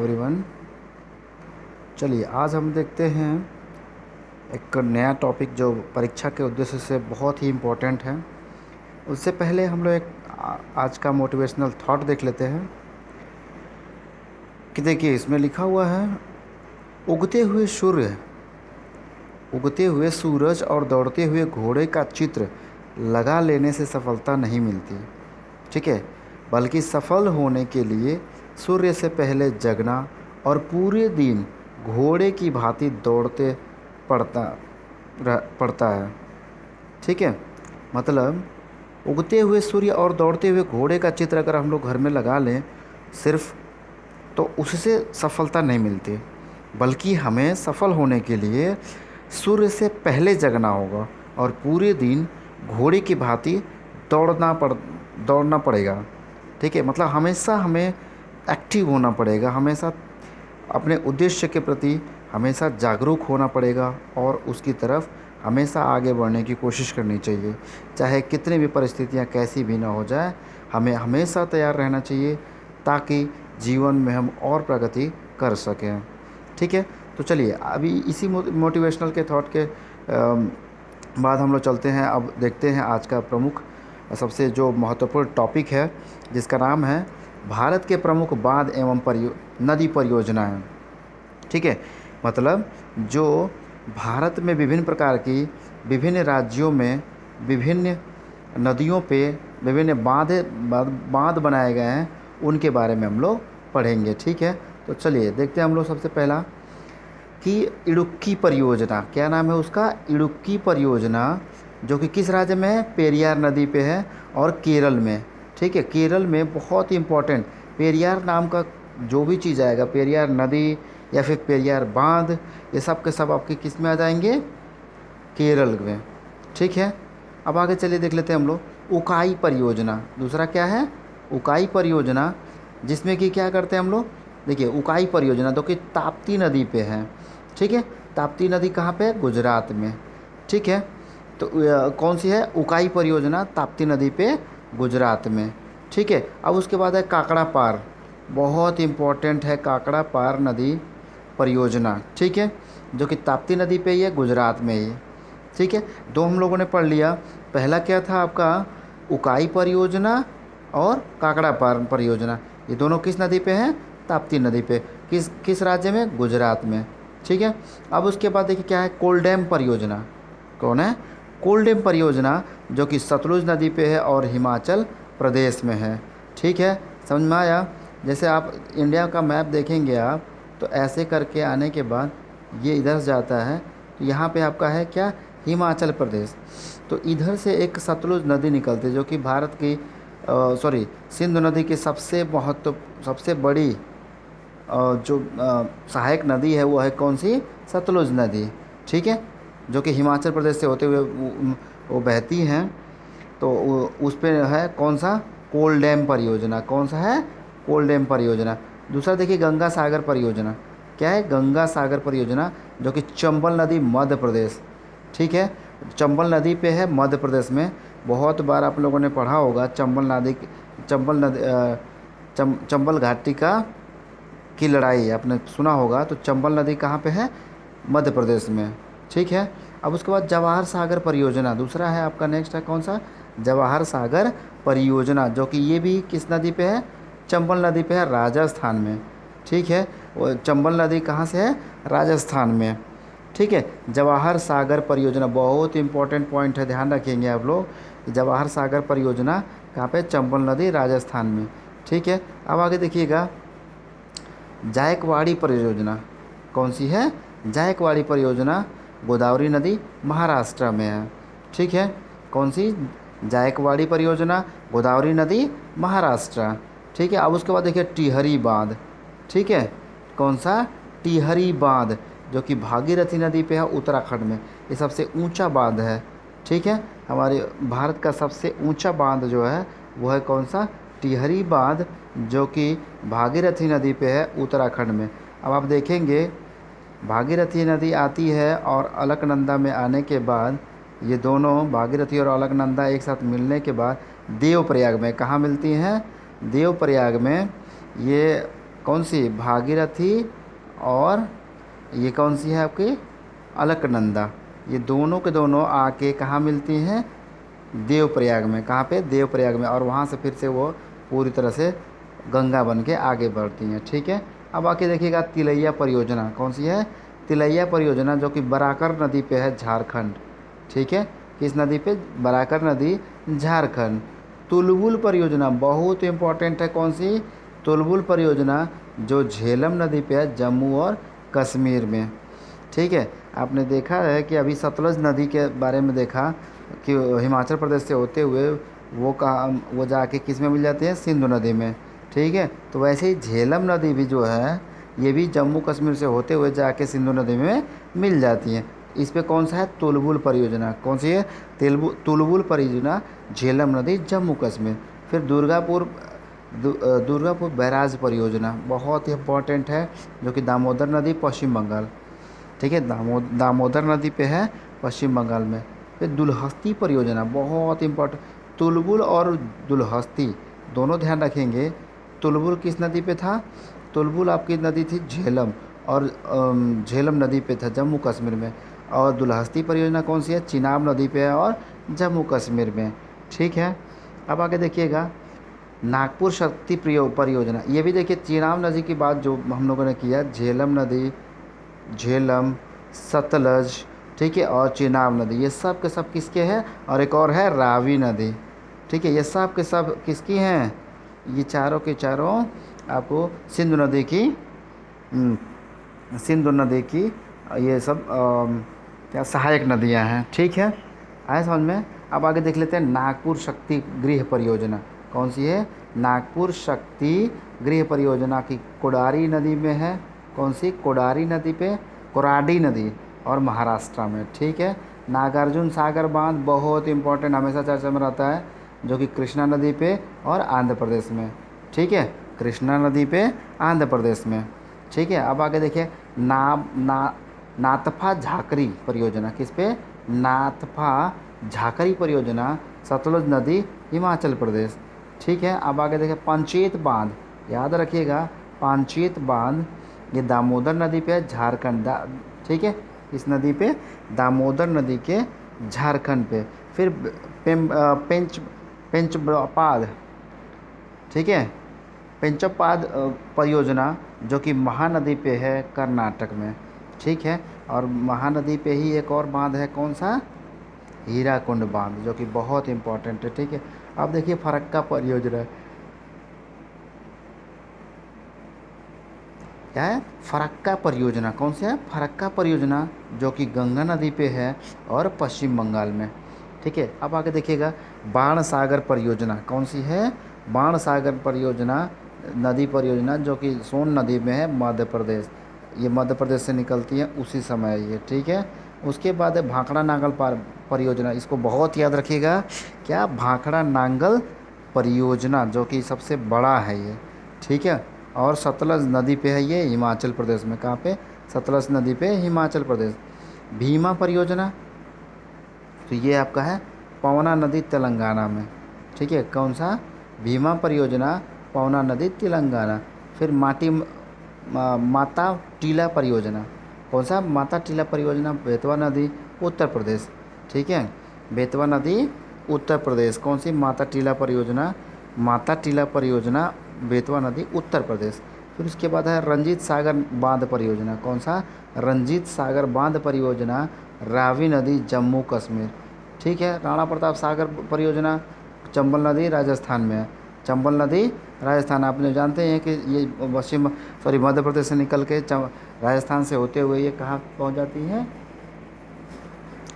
Everyone. चलिए आज हम देखते हैं एक नया टॉपिक जो परीक्षा के उद्देश्य से बहुत ही इम्पोर्टेंट है। उससे पहले हम लोग एक आज का मोटिवेशनल थॉट देख लेते हैं कि देखिए इसमें लिखा हुआ है, उगते हुए सूरज और दौड़ते हुए घोड़े का चित्र लगा लेने से सफलता नहीं मिलती, ठीक है, बल्कि सफल होने के लिए सूर्य से पहले जगना और पूरे दिन घोड़े की भांति दौड़ते पड़ता है। ठीक है, मतलब उगते हुए सूर्य और दौड़ते हुए घोड़े का चित्र अगर हम लोग घर में लगा लें सिर्फ, तो उससे सफलता नहीं मिलती, बल्कि हमें सफल होने के लिए सूर्य से पहले जगना होगा और पूरे दिन घोड़े की भांति दौड़ना पड़ेगा। ठीक है, मतलब हमेशा हमें एक्टिव होना पड़ेगा, हमेशा अपने उद्देश्य के प्रति हमेशा जागरूक होना पड़ेगा और उसकी तरफ हमेशा आगे बढ़ने की कोशिश करनी चाहिए। चाहे कितनी भी परिस्थितियां कैसी भी ना हो जाए, हमें हमेशा तैयार रहना चाहिए ताकि जीवन में हम और प्रगति कर सकें। ठीक है, तो चलिए अभी इसी मोटिवेशनल के थॉट के बाद हम लोग चलते हैं। अब देखते हैं आज का प्रमुख सबसे जो महत्वपूर्ण टॉपिक है, जिसका नाम है भारत के प्रमुख बांध एवं नदी परियोजनाएं। ठीक है, मतलब जो भारत में विभिन्न प्रकार की विभिन्न राज्यों में विभिन्न नदियों पे विभिन्न बांध बनाए गए हैं, उनके बारे में हम लोग पढ़ेंगे। ठीक है, तो चलिए देखते हैं हम लोग सबसे पहला कि इडुक्की परियोजना, क्या नाम है उसका, इडुक्की परियोजना, जो कि किस राज्य में है, पेरियार नदी पे है और केरल में। ठीक है, केरल में बहुत ही इम्पोर्टेंट पेरियार नाम का जो भी चीज़ आएगा, पेरियार नदी या फिर पेरियार बांध, ये सब के सब आपके किस में आ जाएंगे, केरल में। ठीक है, अब आगे चलिए देख लेते हैं हम लोग उकाई परियोजना। दूसरा क्या है, उकाई परियोजना, जिसमें कि क्या करते हैं हम लोग, देखिए उकाई परियोजना जो कि ताप्ती नदी पे है। ठीक है, ताप्ती नदी कहाँ पे है, गुजरात में। ठीक है, तो कौन सी है, उकाई परियोजना, ताप्ती नदी पे गुजरात में। ठीक है, अब उसके बाद है काकड़ा पार, बहुत इम्पोर्टेंट है काकड़ा पार नदी परियोजना। ठीक है, जो कि ताप्ती नदी पे ही है, गुजरात में ही। ठीक है, दो हम लोगों ने पढ़ लिया। पहला क्या था आपका, उकाई परियोजना और काकड़ा पार परियोजना, ये दोनों किस नदी पे हैं, ताप्ती नदी पे। किस राज्य में, गुजरात में। ठीक है, अब उसके बाद देखिए क्या है, कोलडैम परियोजना। कौन है, कोलडैम परियोजना, जो कि सतलुज नदी पे है और हिमाचल प्रदेश में है। ठीक है, समझ में आया। जैसे आप इंडिया का मैप देखेंगे आप, तो ऐसे करके आने के बाद ये इधर जाता है, तो यहाँ पे आपका है क्या, हिमाचल प्रदेश। तो इधर से एक सतलुज नदी निकलती है, जो कि भारत की सिंधु नदी की सबसे बड़ी जो सहायक नदी है वो है कौन सी, सतलुज नदी। ठीक है, जो कि हिमाचल प्रदेश से होते हुए वो बहती हैं। तो उस पे है कौन सा, कोलडैम परियोजना। कौन सा है, कोलडैम परियोजना। दूसरा देखिए गंगा सागर परियोजना, क्या है, गंगा सागर परियोजना, जो कि चंबल नदी, मध्य प्रदेश। ठीक है, चंबल नदी पे है मध्य प्रदेश में। बहुत बार आप लोगों ने पढ़ा होगा चंबल घाटी की लड़ाई आपने सुना होगा। तो चंबल नदी कहाँ पे है, मध्य प्रदेश में। ठीक है, अब उसके बाद जवाहर सागर परियोजना, दूसरा है आपका, नेक्स्ट है कौन सा, जवाहर सागर परियोजना, जो कि ये भी किस नदी पे है, चंबल नदी पे है, राजस्थान में। ठीक है, वो चंबल नदी कहाँ से है, राजस्थान में। ठीक है, जवाहर सागर परियोजना बहुत इंपॉर्टेंट पॉइंट है, ध्यान रखेंगे आप लोग। जवाहर सागर परियोजना कहाँ पे, चंबल नदी, राजस्थान में। ठीक है, अब आगे देखिएगा जायकवाड़ी परियोजना, कौन सी है, जायकवाड़ी परियोजना, गोदावरी नदी, महाराष्ट्र में है। ठीक है, कौन सी, जायकवाड़ी परियोजना, गोदावरी नदी, महाराष्ट्र। ठीक है, अब उसके बाद देखिए टिहरी बांध। ठीक है, कौन सा, टिहरी बांध, जो कि भागीरथी नदी पे है, उत्तराखंड में। ये सबसे ऊंचा बांध है। ठीक है, हमारे भारत का सबसे ऊंचा बांध जो है वो है कौन सा, टिहरी बांध, जो कि भागीरथी नदी पे है, उत्तराखंड में। अब आप देखेंगे भागीरथी नदी आती है और अलकनंदा में आने के बाद, ये दोनों भागीरथी और अलकनंदा एक साथ मिलने के बाद देवप्रयाग में, कहाँ मिलती हैं, देवप्रयाग में ये कौन सी, भागीरथी और ये कौन सी है आपकी, अलकनंदा। ये दोनों के दोनों आके कहाँ मिलती हैं, देवप्रयाग में। कहाँ पे, देवप्रयाग में। और वहाँ से फिर से वो पूरी तरह से गंगा बन के आगे बढ़ती हैं। ठीक है। अब आके देखिएगा तिलैया परियोजना कौन सी है, तिलैया परियोजना जो कि बराकर नदी पे है, झारखंड। ठीक है। किस नदी पे, बराकर नदी, झारखंड। तुलबुल परियोजना बहुत इंपॉर्टेंट है, कौन सी, तुलबुल परियोजना जो झेलम नदी पे है, जम्मू और कश्मीर में। ठीक है। आपने देखा है कि अभी सतलज नदी के बारे में देखा कि हिमाचल प्रदेश से होते हुए वो कहाँ, वो जाके किस में मिल जाती है, सिंधु नदी में। ठीक है। तो वैसे ही झेलम नदी भी जो है ये भी जम्मू कश्मीर से होते हुए जाके सिंधु नदी में मिल जाती है। इस पे कौन सा है, तुलबुल परियोजना। कौन सी है, तुलबुल परियोजना, झेलम नदी, जम्मू कश्मीर। फिर दुर्गापुर बैराज परियोजना बहुत ही इंपॉर्टेंट है, जो कि दामोदर नदी, पश्चिम बंगाल। ठीक है। दामोदर नदी पे है, पश्चिम बंगाल में। फिर दुलहस्ती परियोजना बहुत इम्पोर्टेंट, तुलबुल और दुलहस्ती दोनों ध्यान रखेंगे। तुलबुल किस नदी पे था, तुलबुल आपकी नदी थी झेलम, और झेलम नदी पे था, जम्मू कश्मीर में। और दुलहस्ती परियोजना कौन सी है, चिनाब नदी पे है और जम्मू कश्मीर में। ठीक है। अब आगे देखिएगा नागपुर शक्ति परियोजना। ये भी देखिए चिनाब नदी की बात जो हम लोगों ने किया, झेलम नदी, झेलम, सतलज, ठीक है, और चिनाब नदी, ये सब के सब किसके हैं। और एक और है रावी नदी। ठीक है। ये सब के सब किसकी हैं, ये चारों के चारों आपको सिंधु नदी की, सिंधु नदी की ये सब क्या सहायक नदियां हैं। ठीक है। आए समझ में। अब आगे देख लेते हैं नागपुर शक्ति गृह परियोजना कौन सी है, नागपुर शक्ति गृह परियोजना की कोडारी नदी में है। कौन सी, कोडारी नदी पे, कोराडी नदी और महाराष्ट्र में। ठीक है। नागार्जुन सागर बांध बहुत इंपॉर्टेंट, हमेशा चर्चा में रहता है, जो कि कृष्णा नदी पे और आंध्र प्रदेश में। ठीक है। कृष्णा नदी पे, आंध्र प्रदेश में। ठीक है। अब आगे देखिए नाथपा झाकरी परियोजना, किस पे, नाथपा झाकरी परियोजना, सतलुज नदी, हिमाचल प्रदेश। ठीक है। अब आगे देखिए पंचेत बांध, याद रखिएगा पंचेत बांध, ये दामोदर नदी पे है, झारखंड। ठीक है। इस नदी पे, दामोदर नदी के झारखंड पे। फिर पेंच पेंचपाद, ठीक है, पेंचपाद परियोजना जो कि महानदी पे है, कर्नाटक में। ठीक है। और महानदी पे ही एक और बांध है, कौन सा, हीराकुंड बांध, जो कि बहुत इंपॉर्टेंट है। ठीक है। अब देखिए फरक्का परियोजना, क्या है, फरक्का परियोजना। कौन सी है, फरक्का परियोजना, जो कि गंगा नदी पे है और पश्चिम बंगाल में। ठीक है। अब आगे देखिएगा बाण सागर परियोजना कौन सी है, बाण सागर परियोजना, नदी परियोजना, जो कि सोन नदी में है, मध्य प्रदेश। ये मध्य प्रदेश से निकलती है उसी समय ये। ठीक है। उसके बाद है भाखड़ा नांगल परियोजना, इसको बहुत याद रखिएगा, क्या, भाखड़ा नांगल परियोजना, जो कि सबसे बड़ा है ये। ठीक है। और सतलज नदी पे है ये, हिमाचल प्रदेश में। कहाँ पे, सतलज नदी पे, हिमाचल प्रदेश। भीमा परियोजना, तो ये आपका है पवना नदी, तेलंगाना में। ठीक है। कौन सा, भीमा परियोजना, पवना नदी, तेलंगाना। फिर माता टीला परियोजना, कौन सा, माता टीला परियोजना, बेतवा नदी, उत्तर प्रदेश। ठीक है। बेतवा नदी, उत्तर प्रदेश। कौन सी, माता टीला परियोजना, माता टीला परियोजना, बेतवा नदी, उत्तर प्रदेश। फिर उसके बाद है रंजीत सागर बांध परियोजना, कौन सा, रंजीत सागर बांध परियोजना, रावी नदी, जम्मू कश्मीर। ठीक है। राणा प्रताप सागर परियोजना, चंबल नदी, राजस्थान में है। चंबल नदी, राजस्थान। आपने जानते हैं कि ये मध्य प्रदेश से निकल के राजस्थान से होते हुए ये कहाँ पहुँच जाती है,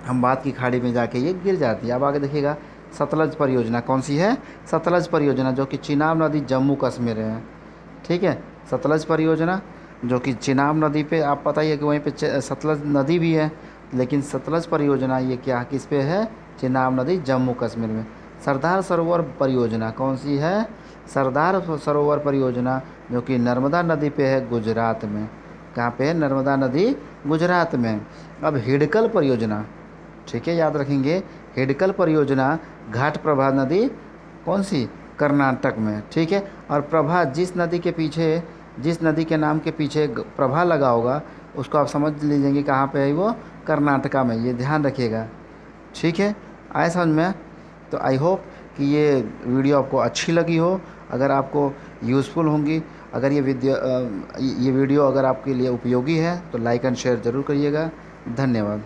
खंबात की खाड़ी में जाके ये गिर जाती है। अब आगे देखिएगा सतलज परियोजना कौन सी है, सतलज परियोजना, जो कि चिनाब नदी, जम्मू कश्मीर है। ठीक है। सतलज परियोजना जो कि चिनाब नदी पे, आप पता ही है कि वहीं पे सतलज नदी भी है, लेकिन सतलज परियोजना ये क्या, किस पे है, चिनाब नदी, जम्मू कश्मीर में। सरदार सरोवर परियोजना कौन सी है, सरदार सरोवर परियोजना, जो कि नर्मदा नदी पे है, गुजरात में। कहाँ पे है, नर्मदा नदी, गुजरात में। अब हिडकल परियोजना, ठीक है, याद रखेंगे, हिडकल परियोजना, घाट प्रभा नदी, कौन सी, कर्नाटक में। ठीक है। और प्रभा जिस नदी के पीछे जिस नदी के नाम के पीछे प्रभा लगा होगा उसको आप समझ लीजिए कि कहाँ पे है वो, कर्नाटका में। ये ध्यान रखिएगा, ठीक है। आए समझ में? तो आई होप कि ये वीडियो आपको अच्छी लगी हो। अगर आपको यूज़फुल होंगी, अगर ये वीडियो अगर आपके लिए उपयोगी है तो लाइक एंड शेयर ज़रूर करिएगा। धन्यवाद।